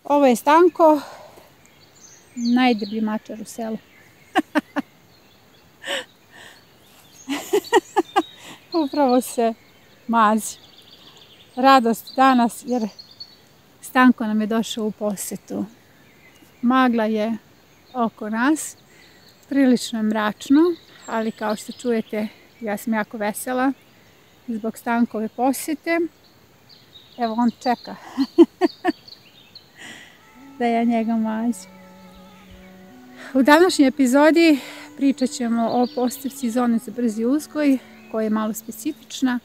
Ovo je Stanko, najdeblji mačar u selu. Upravo se mazi. Radost danas jer Stanko nam je došao u posetu. Magla je oko nas, prilično je mračno, ali kao što čujete ja sam jako vesela zbog Stankove posete. Evo on čeka da ja njega mazim. U današnjoj epizodi pričat ćemo o postavci zone za brzi uzgoj koja je malo specifična.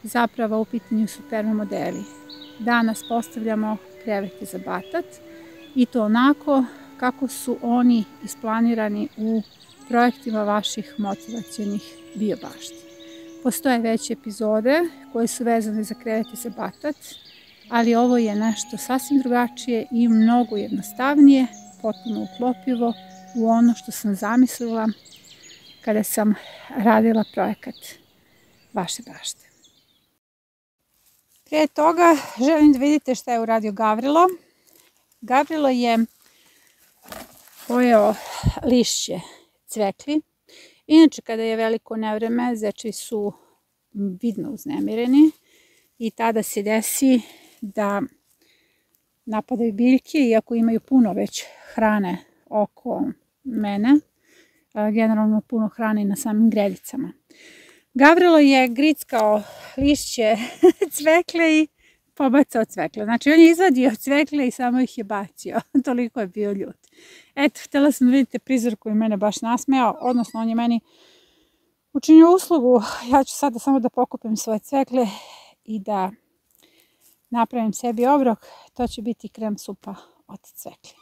Zapravo u pitanju su permamodeli. Danas postavljamo krevete za batat i to onako kako su oni isplanirani u projektima vaših motivacionih biobašti. Postoje već epizode koje su vezane za krevete za batat, ali ovo je nešto sasvim drugačije i mnogo jednostavnije, potpuno uklopivo u ono što sam zamislila kada sam radila projekat vaše bašte. Prije toga želim da vidite šta je uradio Gavrilo. Gavrilo je pojeo lišće cvekli. Inače, kada je veliko nevreme, zečevi su vidno uznemireni i tada se desi da napadaju biljke, iako imaju puno već hrane oko mene, generalno puno hrane na samim gredicama. Gavrilo je grickao lišće cvekle i pobacao cvekle. Znači, on je izvadio cvekle i samo ih je bacio. Toliko je bio ljut. Eto, htjela sam da vidite prizor koji mene baš nasmejao, odnosno on je meni učinio uslugu. Ja ću sada samo da pokupim svoje cvekle i da napravim sebi obrok. To će biti krem supa od cvekli.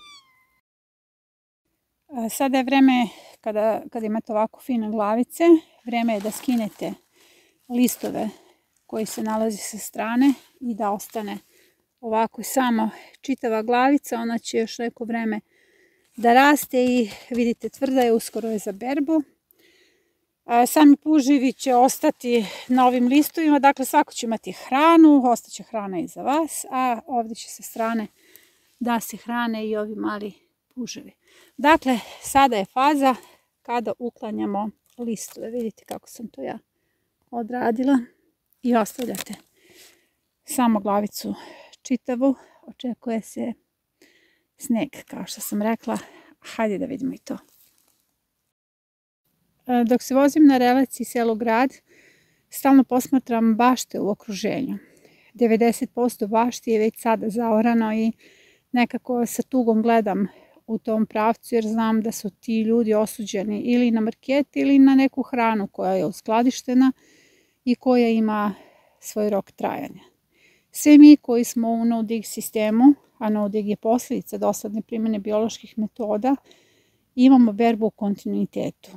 Sada je vreme, kada imate ovako fine glavice, vreme je da skinete listove koji se nalazi sa strane i da ostane ovako samo čitava glavica. Ona će još neko vreme da raste i vidite tvrda je, uskoro je za berbu. Sami puževi će ostati na ovim listovima, dakle svako će imati hranu, ostaće hrana i za vas, a ovdje će sa strane da se hrane i ovi mali puževi. Dakle, sada je faza kada uklanjamo listove. Vidite kako sam to ja odradila i ostavljate samo glavicu čitavu. Očekuje se sneg, kao što sam rekla. Hajde da vidimo i to. Dok se vozim na relaciji selo-grad, stalno posmatram bašte u okruženju. 90% bašti je već sada zaorano i nekako sa tugom gledam u tom pravcu jer znam da su ti ljudi osuđeni ili na market ili na neku hranu koja je uskladištena i koja ima svoj rok trajanja. Sve mi koji smo u no-dig sistemu, a no-dig je posljedica dosledne primjene bioloških metoda, imamo berbu u kontinuitetu.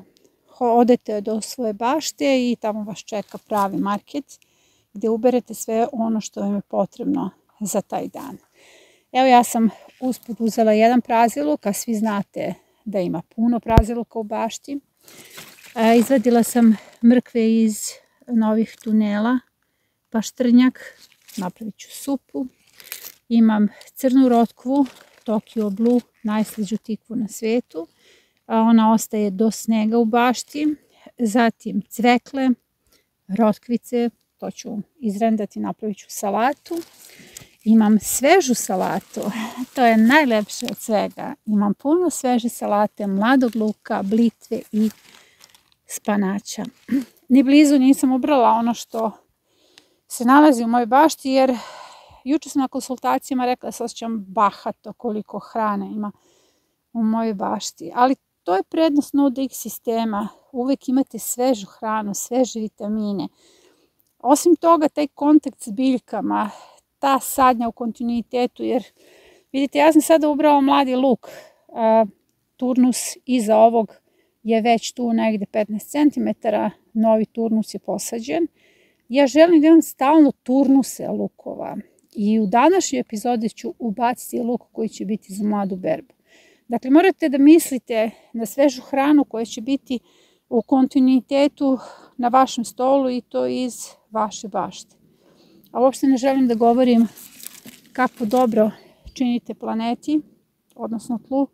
Odete do svoje bašte i tamo vas čeka pravi market gdje uberete sve ono što vam je potrebno za taj dan. Evo ja sam usput uzela jedan praziluk, a svi znate da ima puno praziluka u bašti. Izvadila sam mrkve iz novih tunela, paštrnjak, napravit ću supu. Imam crnu rotkvu, Tokyo Blue, najslađu tikvu na svijetu. Ona ostaje do snega u bašti. Zatim cvekle, rotkvice, to ću izrendati, napravit ću salatu. Imam svežu salatu, to je najlepše od svega. Imam puno sveže salate, mladog luka, blitve i spanaća. Ni blizu nisam ubrala ono što se nalazi u mojoj bašti jer juče sam na konsultacijama rekla da se osjećam bahato koliko hrane ima u mojoj bašti. Ali to je prednost no-dig sistema. Uvijek imate svežu hranu, sveže vitamine. Osim toga, taj kontakt s biljkama, ta sadnja u kontinuitetu, jer vidite, ja sam sada ubrala mladi luk. Turnus iza ovog je već tu negdje 15 cm, novi turnus je posađen. Ja želim da imam stalno turnuse lukova i u današnjoj epizodi ću ubaciti luk koji će biti za mladu berbu. Dakle, morate da mislite na svežu hranu koja će biti u kontinuitetu na vašem stolu i to iz vaše bašte. A uopšte ne želim da govorim kako dobro činite planeti, odnosno tlu,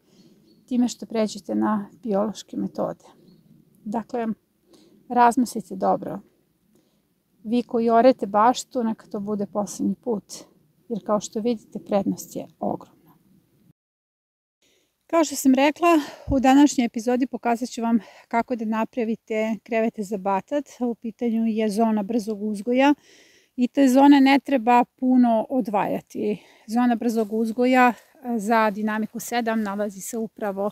time što pređete na biološke metode. Dakle, razmislite dobro. Vi koji orete baštu, neka to bude posljednji put, jer kao što vidite, prednost je ogromna. Kao što sam rekla, u današnjoj epizodi pokazat ću vam kako da napravite krevete za batat. U pitanju je zona brzog uzgoja i te zone ne treba puno odvajati. Zona brzog uzgoja za dinamiku 7 nalazi se upravo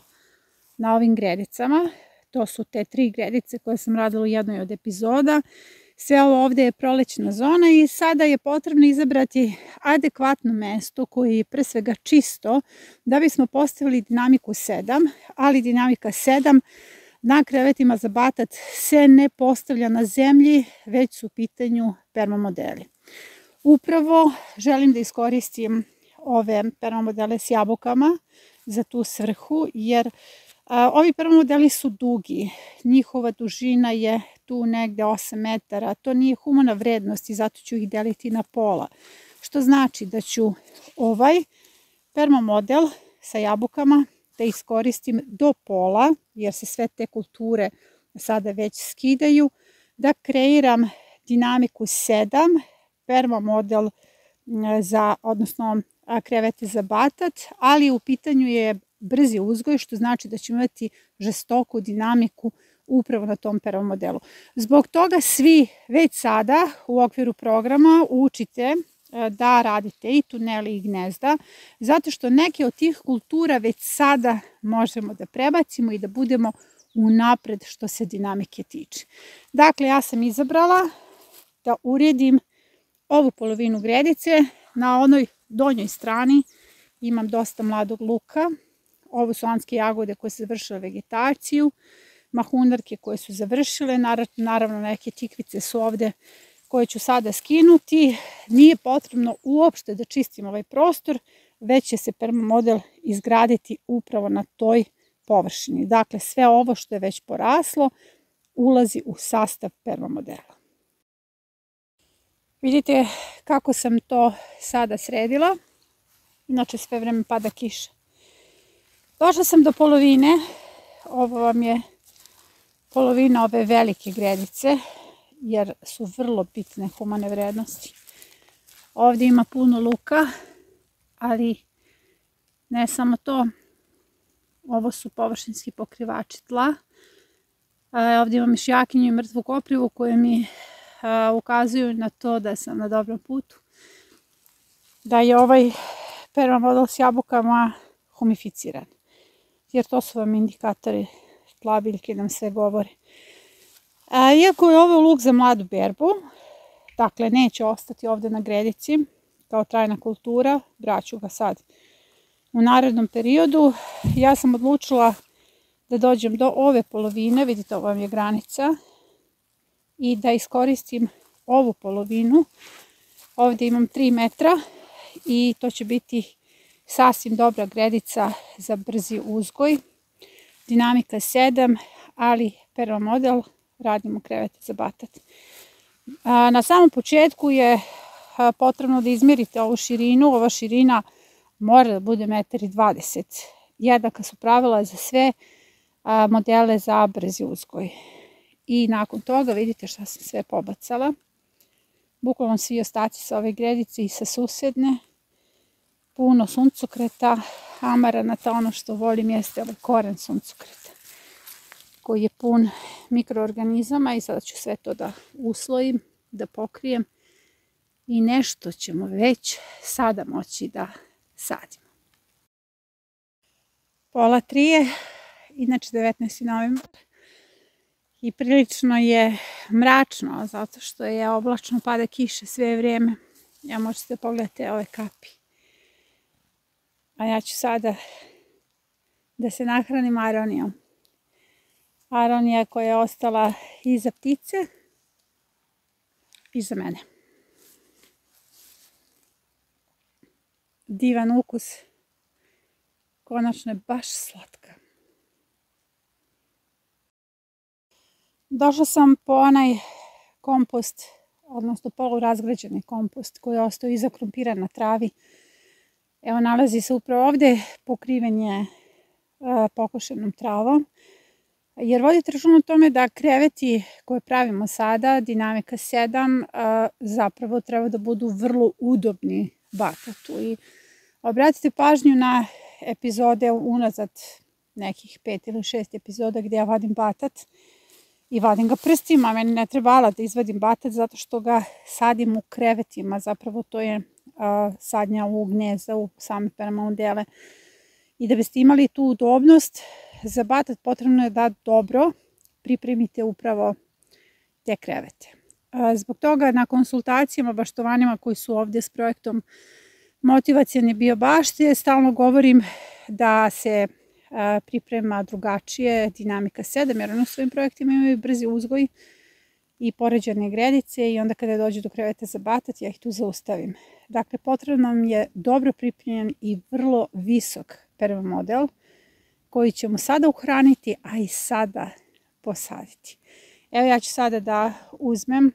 na ovim gredicama. To su te 3 gredice koje sam radila u jednoj od epizoda. Sve ovo ovdje je prolećna zona i sada je potrebno izabrati adekvatno mesto koje je pre svega čisto da bismo postavili dinamiku 7, ali dinamika 7 na krevetima za batat se ne postavlja na zemlji, već su u pitanju permamodeli. Upravo želim da iskoristim ove permamodele s jabukama za tu svrhu, jer ovi permamodeli su dugi. Njihova dužina je tu negde 8 metara. To nije humana vrednost i zato ću ih deliti na pola. Što znači da ću ovaj permamodel sa jabukama da iskoristim do pola, jer se sve te kulture sada već skidaju, da kreiram dinamiku 7, permamodel odnosno krevete za batat, ali u pitanju je brzi uzgoj, što znači da ćemo imati žestoku dinamiku upravo na tom permamodelu. Zbog toga svi već sada u okviru programa učite da radite i tuneli i gnezda, zato što neke od tih kultura već sada možemo da prebacimo i da budemo unapred što se dinamike tiče. Dakle, ja sam izabrala da uredim ovu polovinu gredice. Na onoj donjoj strani imam dosta mladog luka. Ovo su anske jagode koje su završile vegetaciju, mahunarke koje su završile, naravno neke tikvice su ovde koje ću sada skinuti. Nije potrebno uopšte da čistim ovaj prostor, već će se permamodel izgraditi upravo na toj površini. Dakle, sve ovo što je već poraslo ulazi u sastav permamodela. Vidite kako sam to sada sredila, inače sve vreme pada kiša. Došla sam do polovine, ovo vam je polovina ove velike gredice, jer su vrlo bitne humane vrednosti. Ovdje ima puno luka, ali ne samo to, ovo su površinski pokrivači tla. Ovdje imam mišjakinju i mrtvu koprivu koje mi ukazuju na to da sam na dobrom putu. Da je ovaj permamodel s jabukama humificiran, jer to su vam indikatori tla, biljke nam sve govore. Iako je ovo luk za mladu berbu, dakle neće ostati ovdje na gredici kao trajna kultura, braću ga sad u narednom periodu, ja sam odlučila da dođem do ove polovine, vidite ovo vam je granica, i da iskoristim ovu polovinu. Ovdje imam 3 metra i to će biti sasvim dobra gredica za brzi uzgoj. Dinamika 7, ali permamodel radimo krevete za batat. Na samom početku je potrebno da izmjerite ovu širinu. Ova širina mora da bude 1,20 m. Jednaka su pravila za sve modele za brzi uzgoj. I nakon toga vidite šta sam sve pobacala. Bukvalno svi ostaci sa ove gredice i sa susedne. Puno suncokreta, amaranata, ono što volim jeste ovaj koren suncokreta koji je pun mikroorganizama i sada ću sve to da uslojim, da pokrijem i nešto ćemo već sada moći da sadimo. Pola 3 je, inače 19. novembar i prilično je mračno zato što je oblačno, pada kiša sve vrijeme. Ja možete pogledati ove kapi. A ja ću sada da se nahranim aronijom. Aronija koja je ostala iza ptice i za mene. Divan ukus. Konačno je baš slatka. Došla sam po onaj kompost, odnosno polurazgrađeni kompost koji je ostao iza krompira na travi. Evo, nalazi se upravo ovde, pokriven je pokošenom travom. Jer vodite računa o tome da kreveti koje pravimo sada, dinamika 7, zapravo treba da budu vrlo udobni batatu. I obratite pažnju na epizode unazad nekih 5 ili 6 epizoda gdje ja vadim batat i vadim ga prstima. Meni ne treba alat da izvadim batat zato što ga sadim u krevetima. Zapravo to je sadnja u gnezda, u same permamodele. I da biste imali tu udobnost za batat, potrebno je da dobro pripremite upravo te krevete. Zbog toga na konsultacijama, baštovanjima koji su ovdje s projektom Motivacione biobašte, stalno govorim da se priprema drugačije dinamika 7, jer ono u svojim projektima imaju brzi uzgoj i poređane gredice i onda kada dođe do kreveta za batat, ja ih tu zaustavim. Dakle, potrebno nam je dobro pripremljen i vrlo visok permamodel koji ćemo sada uhraniti, a i sada posaditi. Evo, ja ću sada da uzmem,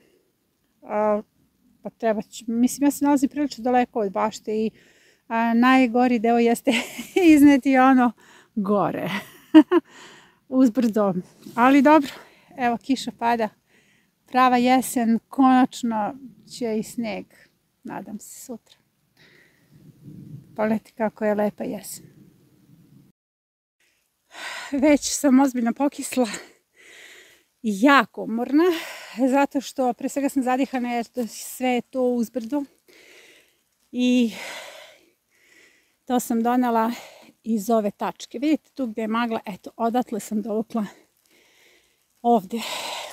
pa treba ću, mislim, ja se nalazim prilično daleko od bašte i najgori deo jeste izneti ono gore, uzbrdo. Ali dobro, evo, kiša pada, prava jesen, konačno će i sneg, nadam se sutra. Pogledajte kako je lepa jesen. Već sam ozbiljno pokisla i jako umorna, zato što pre svega sam zadihana jer sve je to uzbrdo i to sam donela iz ove tačke. Vidite tu gdje je magla, eto, odatle sam dovukla ovdje.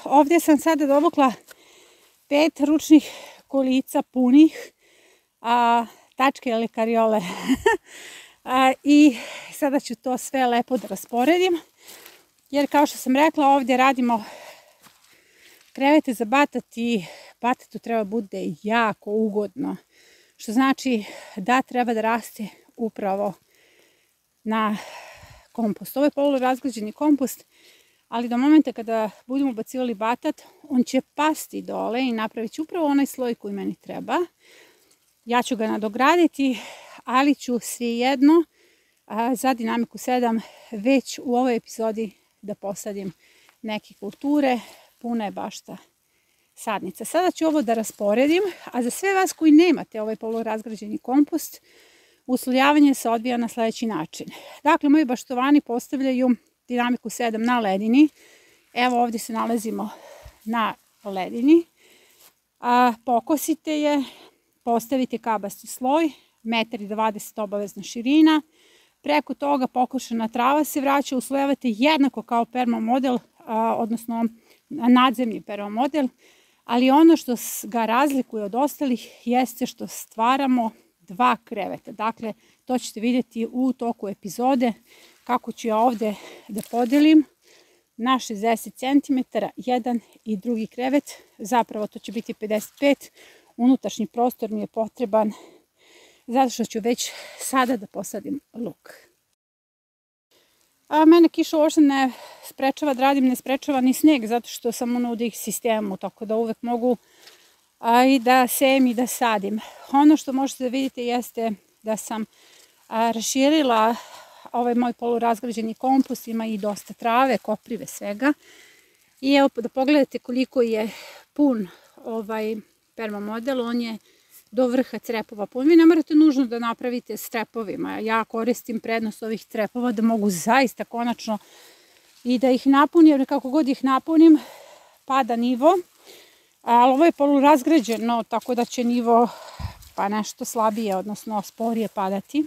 Ovdje sam sada dovukla 5 ručnih kolica punih, tačke ili kariole. I sada ću to sve lepo da rasporedim, jer kao što sam rekla, ovdje radimo krevete za batat i batatu treba bude jako ugodno, što znači da treba da raste upravo na kompost. Ovo je polurazgrađeni kompost, ali do momenta kada budemo bacivali batat, on će pasti dole i napravit će upravo onaj sloj koji meni treba. Ja ću ga nadograditi, ali ću svejedno za dinamiku 7 već u ovoj epizodi da posadim neke kulture. Puna je bašta sadnica. Sada ću ovo da rasporedim, a za sve vas koji nemate ovaj polurazgrađeni kompost, uslovljavanje se odvija na sljedeći način. Dakle, moji baštovani postavljaju dinamiku 7 na ledini. Evo, ovdje se nalazimo na ledini. Pokosite je, postavite kabasti sloj, 1,20 m obavezna širina. Preko toga pokošena trava se vraća, uslojavate jednako kao permamodel, odnosno nadzemni permamodel, ali ono što ga razlikuje od ostalih jeste što stvaramo 2 kreveta. Dakle, to ćete vidjeti u toku epizode kako ću ja ovdje da podelim na 60 cm jedan i drugi krevet. Zapravo to će biti 55. Unutrašnji prostor mi je potreban zato što ću već sada da posadim luk. Mene kiša uopšte ne sprečava da radim, ne sprečava ni sneg, zato što sam u udih sistemu, tako da uvek mogu i da sejem i da sadim. Ono što možete da vidite jeste da sam raširila ovaj moj polurazgrađeni kompost, ima i dosta trave, koprive, svega. I evo da pogledate koliko je pun ovaj permamodel, on je do vrha crepova pun. Vi ne morate nužno da napravite s trepovima. Ja koristim prednost ovih trepova da mogu zaista konačno i da ih napunim, jer kako god ih napunim pada nivo. Ali ovo je polurazgrađeno, tako da će nivo pa nešto slabije, odnosno sporije padati.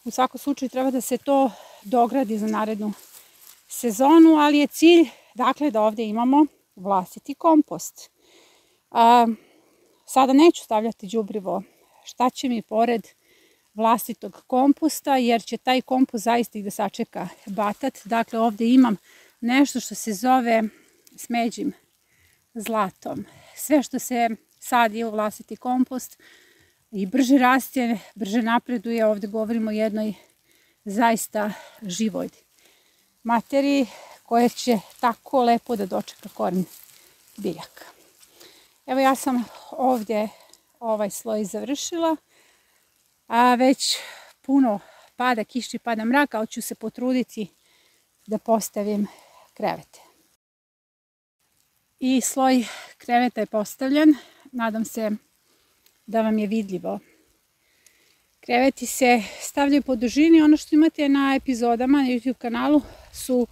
U svakom slučaju treba da se to dogradi za narednu sezonu, ali je cilj dakle da ovdje imamo vlastiti kompost. Sada neću stavljati đubrivo, šta će mi pored vlastitog komposta, jer će taj kompost zaista i da sačeka batat. Dakle, ovdje imam nešto što se zove smeđim zlatom. Sve što se sadi u vlastiti kompost i brže raste, brže napreduje. Ovdje govorimo o jednoj zaista živoj materiji koja će tako lepo da dočeka koren biljaka. Evo, ja sam ovdje ovaj sloj završila, a već puno pada kiše, pada mrak, ali ću se potruditi da postavim krevete. I sloj kreveta je postavljen. Nadam se da vam je vidljivo. Kreveti se stavljaju po dužini. Ono što imate na epizodama na YouTube kanalu su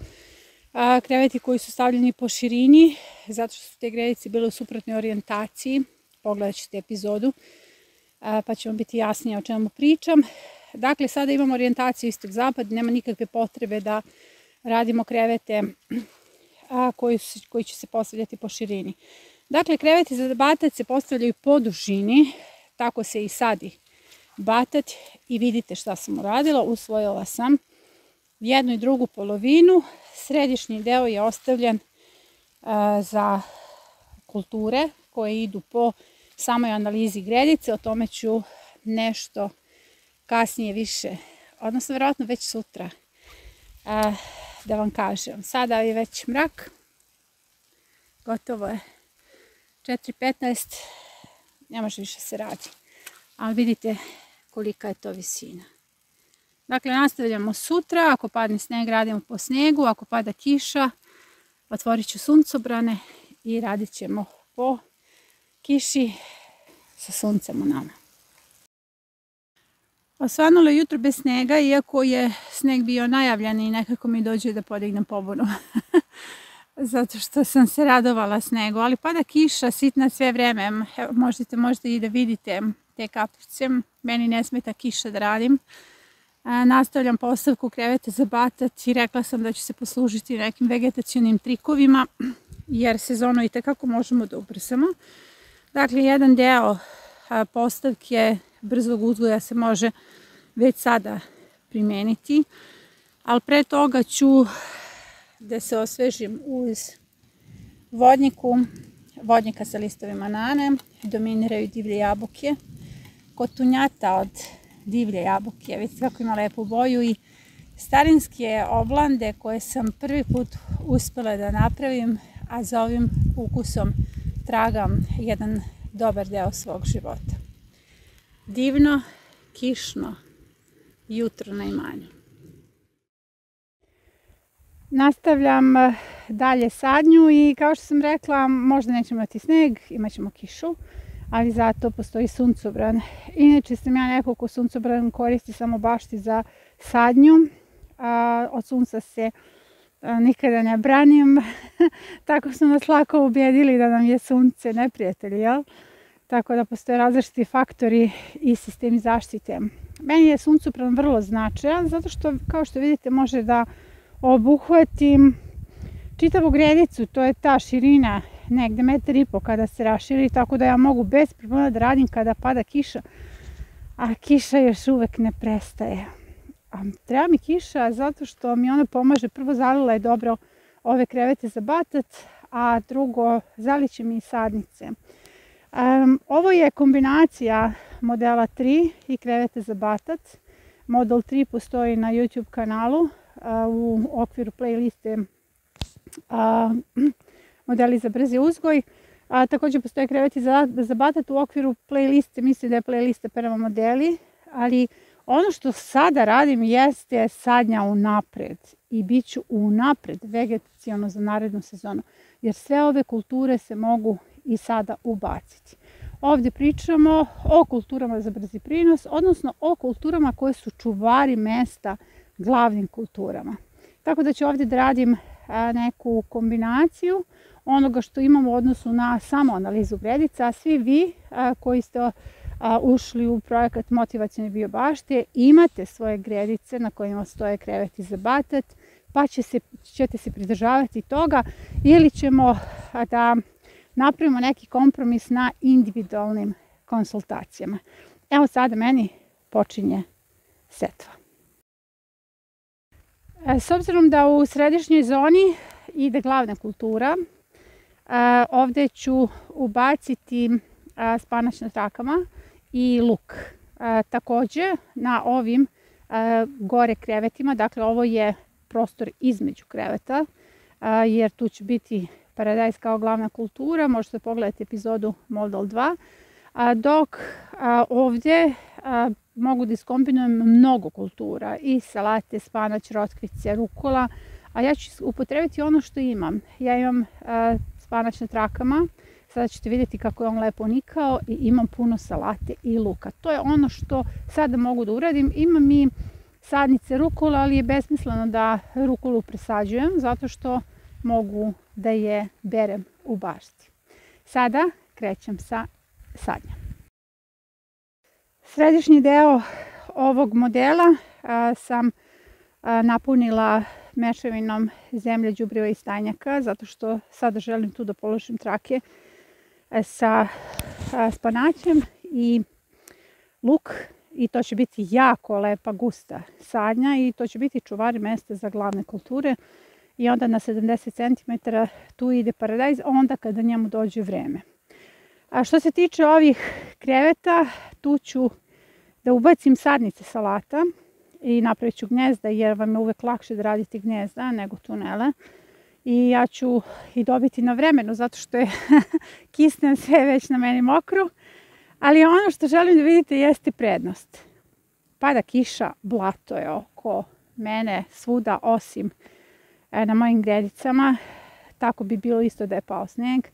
kreveti koji su stavljeni po širini, zato što su te gredice bile u suprotnoj orijentaciji. Pogledat ćete epizodu, pa će vam biti jasnije o čemu pričam. Dakle, sada imamo orijentaciju istok-zapad, nema nikakve potrebe da radimo krevete koji će se postavljati po širini. Dakle, kreveti za batac se postavljaju po dužini, tako se i sadi batat i vidite šta sam uradila. Usvojila sam jednu i drugu polovinu, središnji deo je ostavljen za kulture koje idu po samoj analizi gredice, o tome ću nešto kasnije više, odnosno vjerojatno već sutra da vam kažem. Sada je već mrak, gotovo je 4:15, ne može više se radi, ali vidite kolika je to visina. Dakle, nastavljamo sutra, ako padne sneg radimo po snegu, ako pada kiša otvorit ću suncobrane i radit ćemo po kiši sa suncem u nama. Osvanulo je jutro bez snega, iako je sneg bio najavljen i nekako mi dođe da podignem pobunu. Zato što sam se radovala snegu, ali pada kiša sitna sve vreme. Možete možda i da vidite te kapljice. Meni ne smeta kiša da radim. Nastavljam postavku kreveta za batat i rekla sam da ću se poslužiti nekim vegetacionim trikovima, jer sezonu itekako možemo da ubrzamo. Dakle, jedan deo postavke brzog uzgoja se može već sada primeniti, ali pre toga ću da se osvežim uz vodnika sa listovima nane. Dominiraju divlje jabuke, kotunjata od divlje jabuke, vidite kako ima lepu boju, i starinske oblande koje sam prvi put uspela da napravim, a za ovim ukusom tragam jedan dobar deo svog života. Divno, kišno jutro na imanju. Nastavljam dalje sadnju i kao što sam rekla, možda nećemo imati sneg, imat ćemo kišu, ali zato postoji suncobran. Inače sam ja neko ko suncobran koristi samo bašti za sadnju, od sunca se nikada ne branim, tako su nas lako ubjedili da nam je sunce neprijatelj, jel? Tako da postoje različiti faktori i sistemi zaštite. Meni je suncobran vrlo značajan, zato što, kao što vidite, može da obuhvati čitavu gredicu, to je ta širina negde 1,5 m kada se raširi, tako da ja mogu bez problema da radim kada pada kiša, a kiša još uvek ne prestaje. Treba mi kiša zato što mi ona pomaže, prvo zalila je dobro ove krevete za batat, a drugo zaliće mi i sadnice. Ovo je kombinacija modela 3 i krevete za batat. Model 3 postoji na YouTube kanalu u okviru playliste modeli za brzi uzgoj. Također postoje kreveti za batat u okviru playliste, mislim da je playlista prema modeli, ali ono što sada radim jeste sadnja unapred i bit ću unapred vegetaciono za narednu sezonu, jer sve ove kulture se mogu i sada ubaciti. Ovdje pričamo o kulturama za brzi prinos, odnosno o kulturama koje su čuvari mesta glavnim kulturama. Tako da ću ovdje da radim neku kombinaciju onoga što imamo u odnosu na samo analizu gredica, a svi vi koji ste ušli u projekat Motivacione biobašte imate svoje gredice na kojima stoje kreveti za batat, pa ćete se pridržavati toga ili ćemo da napravimo neki kompromis na individualnim konsultacijama. Evo sada meni počinje setva. S obzirom da u središnjoj zoni ide glavna kultura, ovdje ću ubaciti spanać na trakama i luk. Također na ovim gore krevetima, dakle ovo je prostor između kreveta, jer tu će biti paradajz kao glavna kultura, možete pogledati epizodu Model 2, dok ovdje mogu da iskombinujem mnogo kultura, i salate, spanać, rotkvice, rukola, a ja ću upotrebiti ono što imam. Ja imam spanać na trakama, sada ćete vidjeti kako je on lepo nikao, i imam puno salate i luka. To je ono što sada mogu da uradim. Imam i sadnice rukola, ali je besmisleno da rukolu presađujem, zato što mogu da je berem u bašti. Sada krećem sa sadnjom. Središnji deo ovog modela sam napunila mešavinom zemlje, đubriva i stajnjaka, zato što sada želim tu da položim trake sa spanaćem i luk, i to će biti jako lepa gusta sadnja, i to će biti čuvari mesta za glavne kulture, i onda na 70 cm tu ide paradajz, onda kada njemu dođe vreme. A što se tiče ovih kreveta, tu ću da ubacim sadnice salata i napravit ću gnjezda, jer vam je uvek lakše da radite gnjezda nego tunele. I ja ću i dobiti na vremenu, zato što je kisnem sve već na meni mokro. Ali ono što želim da vidite jeste prednost. Pada kiša, blato je oko mene svuda, osim na mojim gredicama. Tako bi bilo isto da je pao sneg.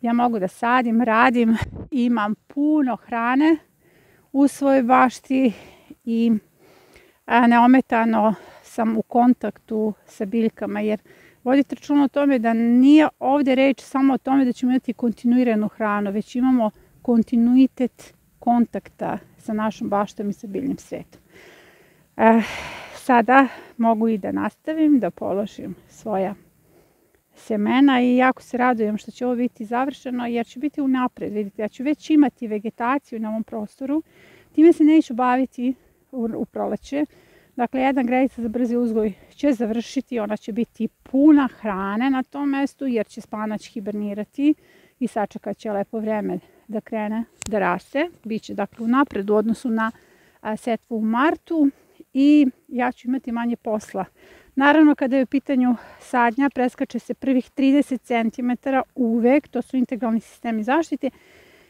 Ja mogu da sadim, radim, imam puno hrane u svojoj bašti i neometano sam u kontaktu sa biljkama, jer vodite računa o tome da nije ovdje reč samo o tome da ćemo imati kontinuiranu hranu, već imamo kontinuitet kontakta sa našom baštom i sa biljnim svetom. Sada mogu i da nastavim, da položim svoja semena, i jako se radujem što će ovo biti završeno, jer će biti unapred. Vidite, ja ću već imati vegetaciju na ovom prostoru. Time se neću baviti u proleće. Dakle, jedna gredica za brzi uzgoj će završiti, ona će biti puna hrane na tom mestu, jer će spanać hibernirati i sačekat će lepo vreme da krene da raste. Biće dakle unapred u odnosu na setvu u martu, i ja ću imati manje posla. Naravno, kada je u pitanju sadnja, preskače se prvih 30 cm uvek, to su integralni sistemi zaštite,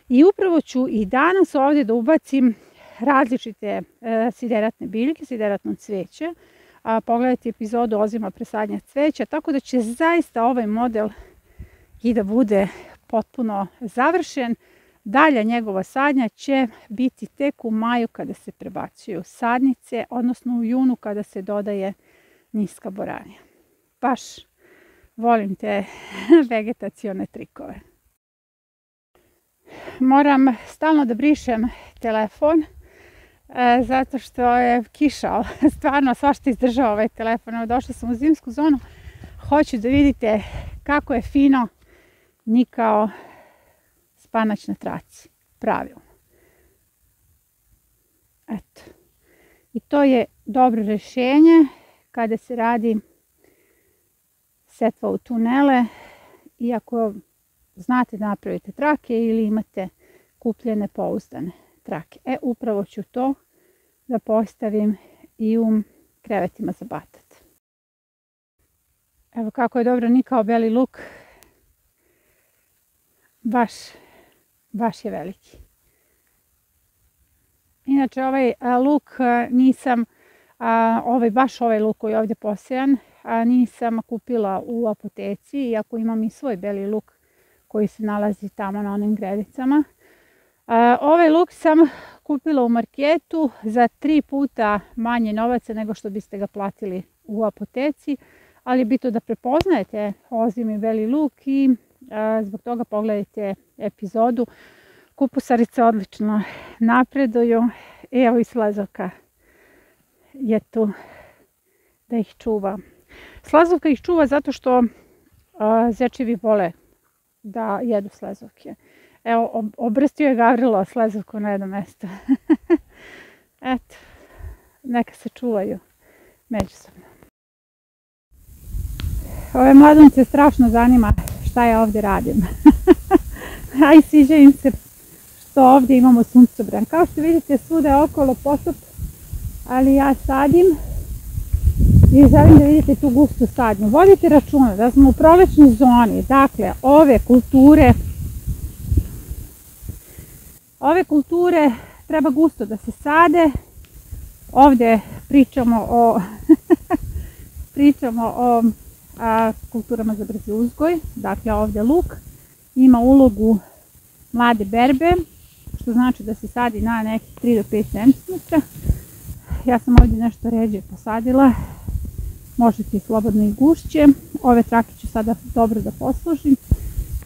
i upravo ću i danas ovdje da ubacim različite sideratne biljke, sideratno cveće. Pogledajte epizodu ozima presadnja cveća, tako da će zaista ovaj model i da bude potpuno završen. Dalja njegova sadnja će biti tek u maju kada se prebacuju sadnice, odnosno u junu kada se dodaje niska boranija. Baš volim te vegetacione trikove. Moram stalno da brišem telefon, zato što je kiša, stvarno svašta izdržava ovaj telefon. Evo, došla sam u zimsku zonu, hoću da vidite kako je fino nikao spanać na traci, pravilno. Eto. I to je dobro rješenje kada se radi setva u tunele, iako znate da napravite trake ili imate kupljene pouzdane trake. Upravo ću to da postavim i u krevetima za batat. Evo kako je dobro nikao beli luk. Baš je veliki. Inače, ovaj luk nisam, baš ovaj luk koji je ovdje posejan, nisam kupila u apoteci, iako imam i svoj beli luk koji se nalazi tamo na onim gredicama. Ovaj luk sam kupila u marketu za 3 puta manje novaca nego što biste ga platili u apoteci, ali je bitno da prepoznajete ozimi beli luk i zbog toga pogledajte epizodu. Kupusarice odlično napreduju. Evo i slezovka je tu da ih čuva. Slezovka ih čuva zato što zečevi vole da jedu slezovke. Evo, obrstio je Gavrilo slezovku na jedno mjesto. Eto, neka se čuvaju međusobno. Ove mladunice strašno zanima šta ja ovdje radim. A i sviđa im se što ovdje imamo suncobran. Kao što vidite, svuda je okolo posop, ali ja sadim i želim da vidite tu gustu sadnju. Vodite računa da smo u prolećnoj zoni, dakle ove kulture treba gusto da se sade Ovdje pričamo o kulturama za brzi uzgoj. Dakle, ovdje luk ima ulogu mlade berbe, što znači da se sadi na nekih 3 do 5 cm. Ja sam ovdje nešto ređe posadila, možete slobodno i gušće. Ove trake ću sada dobro da poslužim.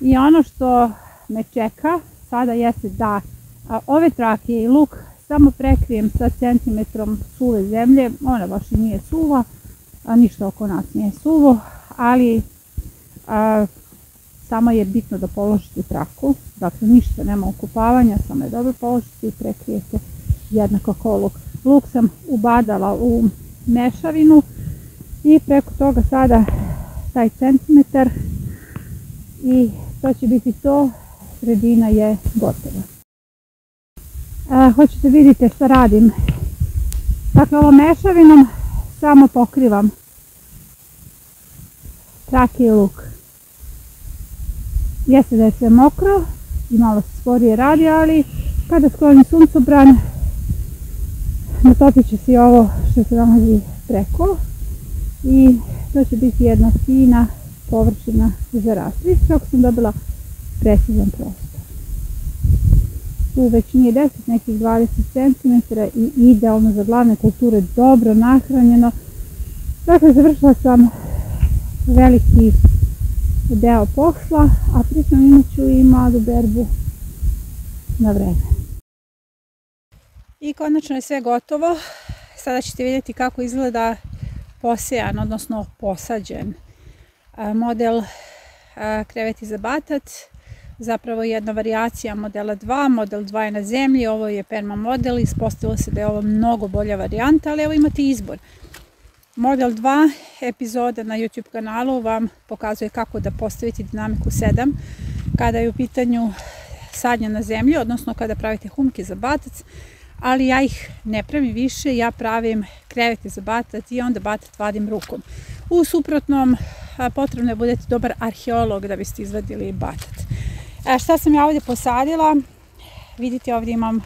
I ono što me čeka sada jeste da ove trake i luk samo prekrijem sa centimetrom suve zemlje. Ona baš i nije suva, a ništa oko nas nije suvo, ali samo je bitno da položite traku. Dakle, ništa nema okupavanja, samo je dobro položite i prekrijete jednako kao luk. Luk sam ubadala u mešavinu i preko toga sada taj centimetar i to će biti to, sredina je gotova. Hoćete vidite šta radim. Dakle, ovom mešavinom samo pokrivam trake i luk. Jeste da je sve mokro i malo se sporije radi, ali kada sklonim suncobran, natopit će se i ovo što se nalazi preko i to će biti jedna fina površina za rastrić, kako sam dobila precizan prostor. Tu već nije 10, nekih 20 cm i idealno za glavne kulture, dobro nahranjeno. Dakle, završila sam veliki deo posla, a pritom imat ću i mladu berbu na vreme. I konačno je sve gotovo. Sada ćete vidjeti kako izgleda posejan, odnosno posađen model kreveti za batat. Zapravo jedna varijacija modela 2. Model 2 je na zemlji, ovo je perma model. Ispostavilo se da je ovo mnogo bolja varijanta, ali evo imate izbor. Model 2 epizoda na YouTube kanalu vam pokazuje kako da postavite dinamiku 7 kada je u pitanju sadnja na zemlji, odnosno kada pravite humke za batac, ali ja ih ne pravim više, ja pravim krevete za batat i onda batat vadim rukom. U suprotnom, potrebno je budete dobar arheolog da biste izvadili batat. Šta sam ja ovdje posadila? Vidite, ovdje imam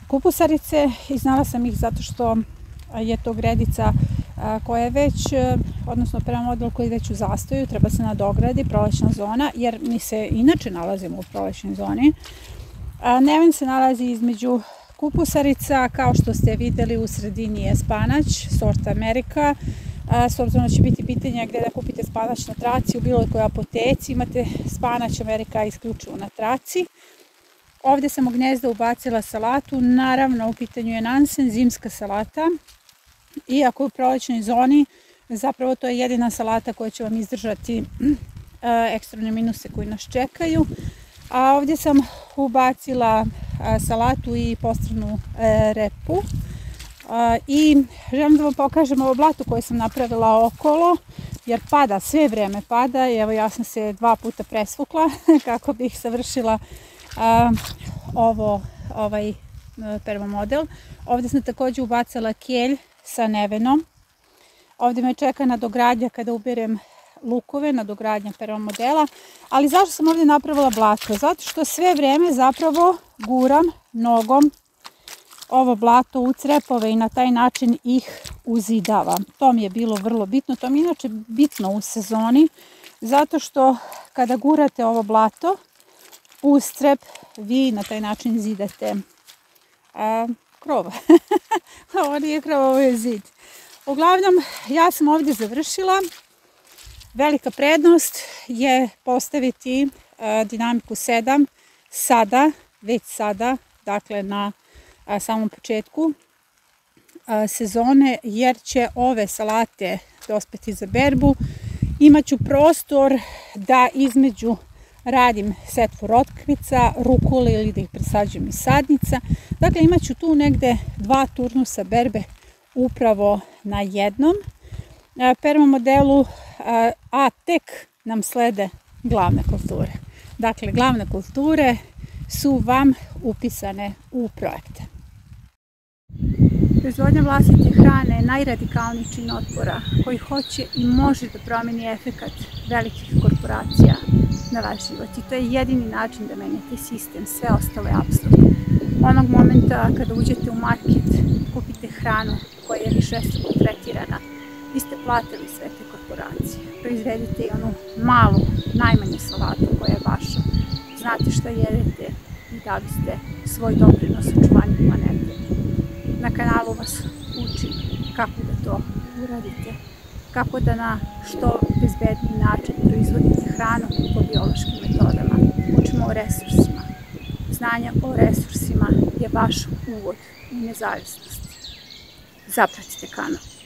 kupusarice i znala sam ih zato što je to gredica koja je već, odnosno prema model koji je već u zastoju, treba se nadogradi, prolećna zona, jer mi se inače nalazimo u prolećnoj zoni. Neven se nalazi između kupusarica, kao što ste vidjeli u sredini je spanać, sorta Amerika. S obzirom da će biti pitanje gdje da kupite spanać na traci, u bilo kojoj apoteci imate spanać Amerika isključivo na traci. Ovdje sam u gnjezda ubacila salatu, naravno u pitanju je nansen, zimska salata. Iako u prolećnoj zoni, zapravo to je jedina salata koja će vam izdržati ekstremne minuse koji nas čekaju. A ovdje sam ubacila salatu i postranu repu. I želim da vam pokažem ovo blato koje sam napravila okolo, jer pada, sve vrijeme pada. Evo, ja sam se 2 puta presvukla kako bih savršila ovaj perma model. Ovdje sam također ubacila kelj sa nevenom. Ovdje me čeka nadogradnja kada uberem lukove, nadogradnja perma modela. Ali zašto sam ovdje napravila blato? Zato što sve vrijeme zapravo guram nogom ovo blato u crepove i na taj način ih uzidavam. To mi je bilo vrlo bitno, to mi je inače bitno u sezoni, zato što kada gurate ovo blato uz crep, vi na taj način zidate krov. Ovo nije krov, ovo je zid. Uglavnom, ja sam ovdje završila. Velika prednost je postaviti dinamiku 7 sada, već sada, dakle na samom početku sezone, jer će ove salate dospeti za berbu. Imaću prostor da između radim setvu rotkvica, rukule ili da ih presađujem iz sadnica. Dakle, imaću tu negde 2 turnusa berbe upravo na jednom perma modelu, a tek nam slede glavne kulture. Dakle, glavne kulture su vam upisane u projekte. Proizvodnja vlastite hrane je najradikalniji čin otpora koji hoće i može da promeni efekat velikih korporacija na vaš život. I to je jedini način da menjate sistem, sve ostalo je apsurd. Onog momenta kada uđete u market kupite hranu koja je višestruko tretirana. Vi ste platili sve te korporacije. Proizvedite i onu malu, najmanju salatu koja je vaša. Znate šta jedete i dali ste svoj doprinos očuvanju planete. Na kanalu vas učim kako da to uradite, kako da na što bezbedniji način proizvodite hranu po biološkim metodama. Učimo o resursima. Znanje o resursima je vaš uvod u nezavisnost. Zapratite kanal.